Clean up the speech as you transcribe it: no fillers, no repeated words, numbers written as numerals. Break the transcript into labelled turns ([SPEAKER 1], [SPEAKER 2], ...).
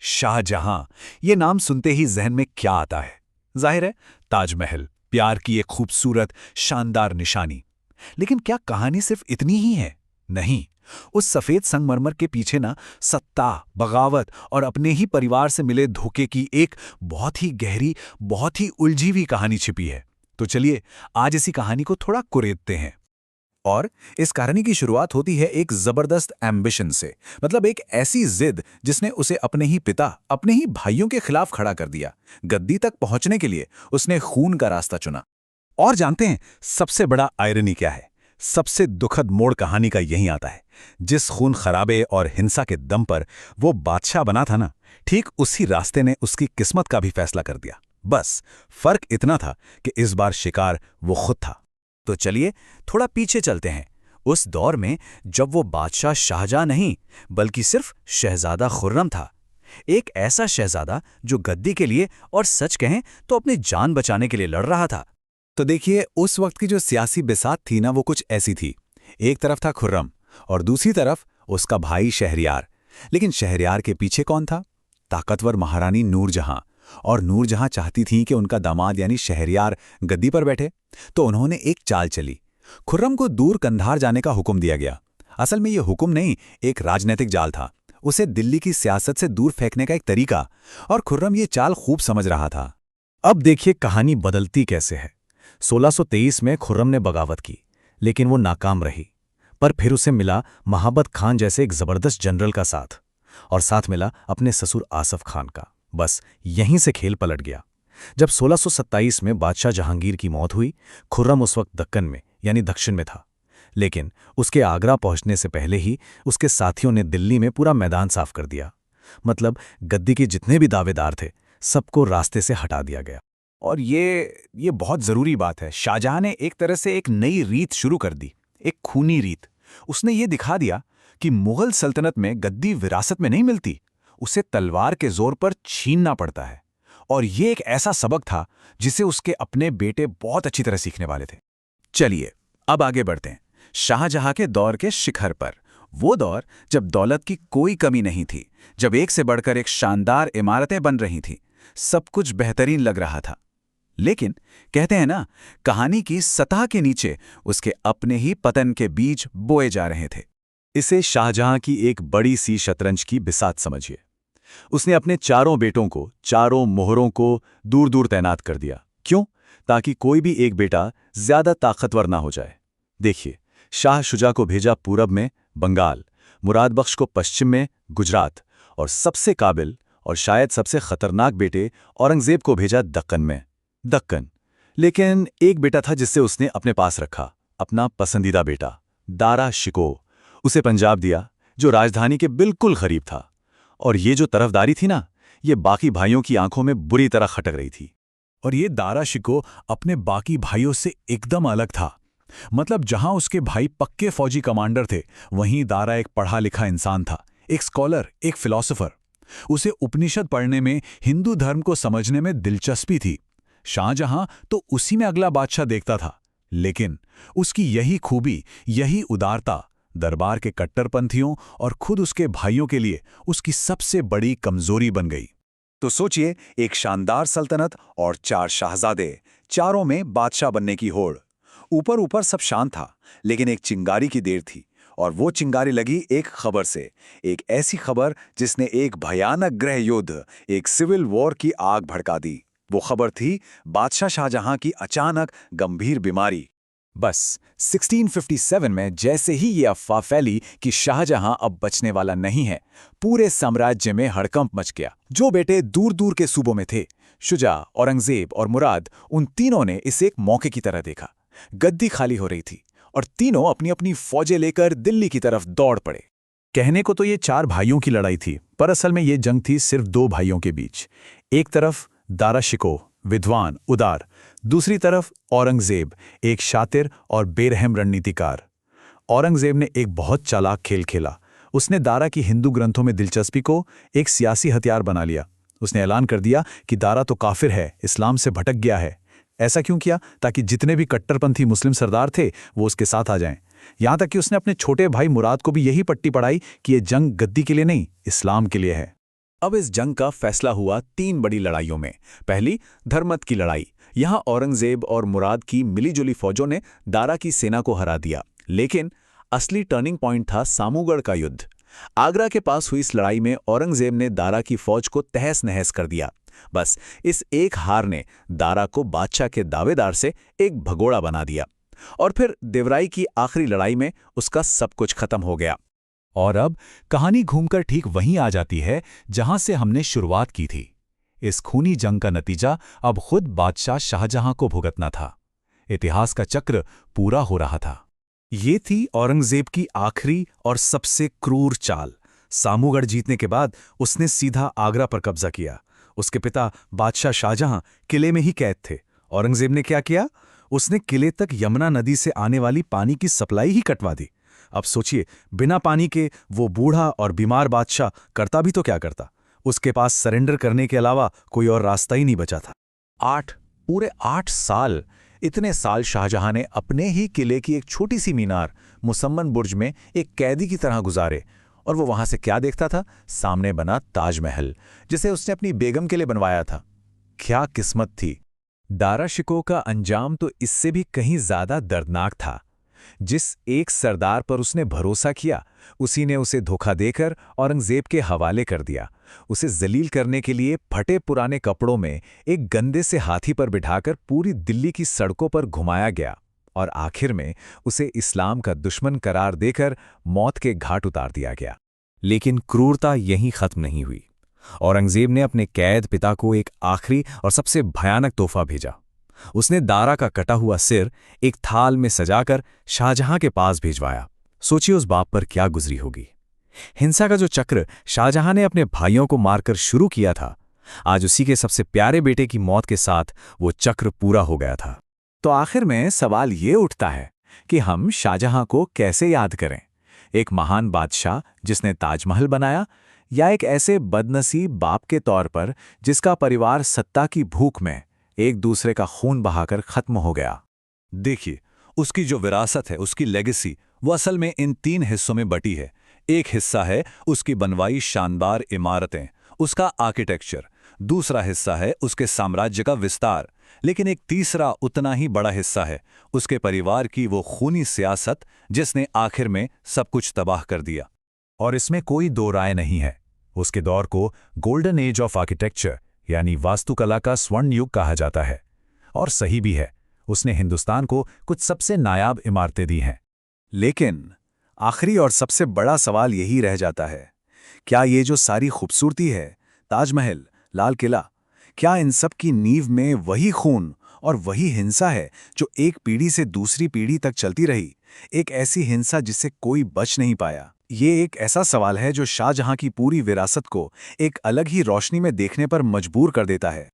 [SPEAKER 1] शाहजहां, ये नाम सुनते ही जहन में क्या आता है? जाहिर है, ताजमहल, प्यार की एक खूबसूरत, शानदार निशानी। लेकिन क्या कहानी सिर्फ इतनी ही है? नहीं। उस सफेद संगमरमर के पीछे ना सत्ता, बगावत और अपने ही परिवार से मिले धोखे की एक बहुत ही गहरी, बहुत ही उलझी हुई कहानी छिपी है। तो चलिए, आज इसी कहानी को थोड़ा कुरेदते हैं।
[SPEAKER 2] और इस कहानी की शुरुआत होती है एक जबरदस्त एम्बिशन से। मतलब एक ऐसी जिद जिसने उसे अपने ही पिता, अपने ही भाइयों के खिलाफ खड़ा कर दिया। गद्दी तक पहुंचने के लिए उसने खून का रास्ता चुना।
[SPEAKER 1] और जानते हैं सबसे बड़ा आयरनी क्या है? सबसे दुखद मोड़ कहानी का यही आता है। जिस खून खराबे और हिंसा के दम पर वो बादशाह बना था ना, ठीक उसी रास्ते ने उसकी किस्मत का भी फैसला कर दिया। बस फर्क इतना था कि इस बार शिकार वो खुद था।
[SPEAKER 2] तो चलिए थोड़ा पीछे चलते हैं, उस दौर में जब वो बादशाह शाहजहां नहीं बल्कि सिर्फ शहजादा खुर्रम था। एक ऐसा शहजादा जो गद्दी के लिए और सच कहें तो अपनी जान बचाने के लिए लड़ रहा था।
[SPEAKER 1] तो देखिए, उस वक्त की जो सियासी बिसात थी ना, वो कुछ ऐसी थी। एक तरफ था खुर्रम और दूसरी तरफ उसका भाई शहरयार। लेकिन शहरयार के पीछे कौन था? ताकतवर महारानी नूरजहां। और नूरजहां चाहती थी कि उनका दामाद यानी शहरयार गद्दी पर बैठे। तो उन्होंने एक चाल चली। खुर्रम को दूर कंधार जाने का हुक्म दिया गया। असल में यह हुक्म नहीं, एक राजनीतिक जाल था। उसे दिल्ली की सियासत से दूर फेंकने का एक तरीका। और खुर्रम ये चाल खूब समझ रहा था।
[SPEAKER 2] अब देखिए कहानी बदलती कैसे है। 1623 में खुर्रम ने बगावत की, लेकिन वो नाकाम रही। पर फिर उसे मिला महाबत खान जैसे एक जबरदस्त जनरल का साथ, और साथ मिला अपने ससुर आसफ खान का। बस यहीं से खेल पलट गया। जब 1627 में बादशाह जहांगीर की मौत हुई, खुर्रम उस वक्त दक्कन में यानी दक्षिण में था। लेकिन उसके आगरा पहुंचने से पहले ही उसके साथियों ने दिल्ली में पूरा मैदान साफ कर दिया। मतलब गद्दी के जितने भी दावेदार थे, सबको रास्ते से हटा दिया गया।
[SPEAKER 1] और ये बहुत ज़रूरी बात है। शाहजहां ने एक तरह से एक नई रीत शुरू कर दी, एक खूनी रीत। उसने ये दिखा दिया कि मुगल सल्तनत में गद्दी विरासत में नहीं मिलती, उसे तलवार के जोर पर छीनना पड़ता है। और ये एक ऐसा सबक था जिसे उसके अपने बेटे बहुत अच्छी तरह सीखने वाले थे।
[SPEAKER 2] चलिए अब आगे बढ़ते हैं शाहजहां के दौर के शिखर पर। वो दौर जब दौलत की कोई कमी नहीं थी, जब एक से बढ़कर एक शानदार इमारतें बन रही थीं, सब कुछ बेहतरीन लग रहा था। लेकिन कहते हैं ना, कहानी की सतह के नीचे उसके अपने ही पतन के बीज बोए जा रहे थे।
[SPEAKER 1] इसे शाहजहां की एक बड़ी सी शतरंज की बिसात समझिए। उसने अपने चारों बेटों को, चारों मोहरों को दूर दूर तैनात कर दिया। क्यों? ताकि कोई भी एक बेटा ज्यादा ताकतवर ना हो जाए। देखिए, शाह शुजा को भेजा पूरब में बंगाल, मुराद बख्श को पश्चिम में गुजरात, और सबसे काबिल और शायद सबसे खतरनाक बेटे औरंगजेब को भेजा दक्कन में, दक्कन। लेकिन एक बेटा था जिससे उसने अपने पास रखा, अपना पसंदीदा बेटा, दारा शिकोह। उसे पंजाब दिया, जो राजधानी के बिल्कुल करीब था। और ये जो तरफदारी थी ना, ये बाकी भाइयों की आंखों में बुरी तरह खटक रही थी। और ये दारा शिकोह अपने बाकी भाइयों से एकदम अलग था। मतलब जहां उसके भाई पक्के फौजी कमांडर थे, वहीं दारा एक पढ़ा लिखा इंसान था, एक स्कॉलर, एक फिलॉसफर। उसे उपनिषद पढ़ने में, हिंदू धर्म को समझने में दिलचस्पी थी। शाहजहां तो उसी में अगला बादशाह देखता था। लेकिन उसकी यही खूबी, यही उदारता दरबार के कट्टरपंथियों और खुद उसके भाइयों के लिए उसकी सबसे बड़ी कमजोरी बन गई। तो सोचिए, एक शानदार सल्तनत और 4 शाहजादे, चारों में बादशाह बनने की होड़। ऊपर ऊपर सब शांत था, लेकिन एक चिंगारी की देर थी। और वो चिंगारी लगी एक खबर से, एक ऐसी खबर जिसने एक भयानक गृह युद्ध, एक सिविल वॉर की आग भड़का दी। वो खबर थी बादशाह शाहजहां की अचानक गंभीर बीमारी।
[SPEAKER 2] बस 1657 में जैसे ही ये अफवाह फैली कि शाहजहां अब बचने वाला नहीं है, पूरे साम्राज्य में हड़कंप मच गया। जो बेटे दूर दूर के सूबों में थे, शुजा, औरंगजेब और मुराद, उन तीनों ने इसे एक मौके की तरह देखा। गद्दी खाली हो रही थी और तीनों अपनी अपनी फौजें लेकर दिल्ली की तरफ दौड़ पड़े। कहने को तो ये 4 भाइयों की लड़ाई थी, पर असल में ये जंग थी सिर्फ 2 भाइयों के बीच। एक तरफ दारा शिकोह, विद्वान, उदार। दूसरी तरफ औरंगजेब, एक शातिर और बेरहम रणनीतिकार। औरंगजेब ने एक बहुत चालाक खेल खेला। उसने दारा की हिंदू ग्रंथों में दिलचस्पी को एक सियासी हथियार बना लिया। उसने ऐलान कर दिया कि दारा तो काफिर है, इस्लाम से भटक गया है। ऐसा क्यों किया? ताकि जितने भी कट्टरपंथी मुस्लिम सरदार थे वो उसके साथ आ जाएं। यहां तक कि उसने अपने छोटे भाई मुराद को भी यही पट्टी पढ़ाई कि यह जंग गद्दी के लिए नहीं, इस्लाम के लिए है। अब इस जंग का फैसला हुआ 3 बड़ी लड़ाइयों में। पहली, धर्मत की लड़ाई। यहां औरंगजेब और मुराद की मिलीजुली फौजों ने दारा की सेना को हरा दिया। लेकिन असली टर्निंग पॉइंट था सामूगढ़ का युद्ध। आगरा के पास हुई इस लड़ाई में औरंगजेब ने दारा की फौज को तहस नहस कर दिया। बस इस एक हार ने दारा को बादशाह के दावेदार से एक भगोड़ा बना दिया। और फिर देवराई की आखिरी लड़ाई में उसका सब कुछ खत्म हो गया।
[SPEAKER 3] और अब कहानी घूमकर ठीक वहीं आ जाती है जहां से हमने शुरुआत की थी। इस खूनी जंग का नतीजा अब खुद बादशाह शाहजहां को भुगतना था। इतिहास का चक्र पूरा हो रहा था।
[SPEAKER 4] ये थी औरंगजेब की आखिरी और सबसे क्रूर चाल। सामूगढ़ जीतने के बाद उसने सीधा आगरा पर कब्जा किया। उसके पिता बादशाह शाहजहां किले में ही कैद थे। औरंगजेब ने क्या किया? उसने किले तक यमुना नदी से आने वाली पानी की सप्लाई ही कटवा दी। अब सोचिए, बिना पानी के वो बूढ़ा और बीमार बादशाह करता भी तो क्या करता? उसके पास सरेंडर करने के अलावा कोई और रास्ता ही नहीं बचा था।
[SPEAKER 2] पूरे 8 साल, इतने साल शाहजहां ने अपने ही किले की एक छोटी सी मीनार मुसम्मन बुर्ज में एक कैदी की तरह गुजारे। और वो वहां से क्या देखता था? सामने बना ताजमहल, जिसे उसने अपनी बेगम के लिए बनवाया था। क्या किस्मत थी!
[SPEAKER 1] दारा शिकोह का अंजाम तो इससे भी कहीं ज्यादा दर्दनाक था। जिस एक सरदार पर उसने भरोसा किया, उसी ने उसे धोखा देकर औरंगजेब के हवाले कर दिया। उसे जलील करने के लिए फटे पुराने कपड़ों में एक गंदे से हाथी पर बिठाकर पूरी दिल्ली की सड़कों पर घुमाया गया और आखिर में उसे इस्लाम का दुश्मन करार देकर मौत के घाट उतार दिया गया।
[SPEAKER 4] लेकिन क्रूरता यहीं खत्म नहीं हुई। औरंगजेब ने अपने कैद पिता को एक आखिरी और सबसे भयानक तोहफा भेजा। उसने दारा का कटा हुआ सिर एक थाल में सजाकर शाहजहां के पास भिजवाया। सोचिए उस बाप पर क्या गुजरी होगी। हिंसा का जो चक्र शाहजहां ने अपने भाइयों को मारकर शुरू किया था, आज उसी के सबसे प्यारे बेटे की मौत के साथ वो चक्र पूरा हो गया था।
[SPEAKER 2] तो आखिर में सवाल ये उठता है कि हम शाहजहां को कैसे याद करें? एक महान बादशाह जिसने ताजमहल बनाया, या एक ऐसे बदनसीब बाप के तौर पर जिसका परिवार सत्ता की भूख में एक दूसरे का खून बहाकर खत्म हो गया?
[SPEAKER 1] देखिए, उसकी जो विरासत है, उसकी लेगेसी, वो असल में इन 3 हिस्सों में बटी है। एक हिस्सा है उसकी बनवाई शानदार इमारतें, उसका आर्किटेक्चर। दूसरा हिस्सा है उसके साम्राज्य का विस्तार। लेकिन एक तीसरा उतना ही बड़ा हिस्सा है उसके परिवार की वो खूनी सियासत, जिसने आखिर में सब कुछ तबाह कर दिया।
[SPEAKER 3] और इसमें कोई दो राय नहीं है, उसके दौर को गोल्डन एज ऑफ आर्किटेक्चर यानी वास्तुकला का स्वर्ण युग कहा जाता है। और सही भी है, उसने हिंदुस्तान को कुछ सबसे नायाब इमारतें दी हैं।
[SPEAKER 4] लेकिन आखिरी और सबसे बड़ा सवाल यही रह जाता है, क्या ये जो सारी खूबसूरती है, ताजमहल, लाल किला, क्या इन सब की नींव में वही खून और वही हिंसा है जो एक पीढ़ी से दूसरी पीढ़ी तक चलती रही? एक ऐसी हिंसा जिससे कोई बच नहीं पाया। ये एक ऐसा सवाल है जो शाहजहां की पूरी विरासत को एक अलग ही रोशनी में देखने पर मजबूर कर देता है।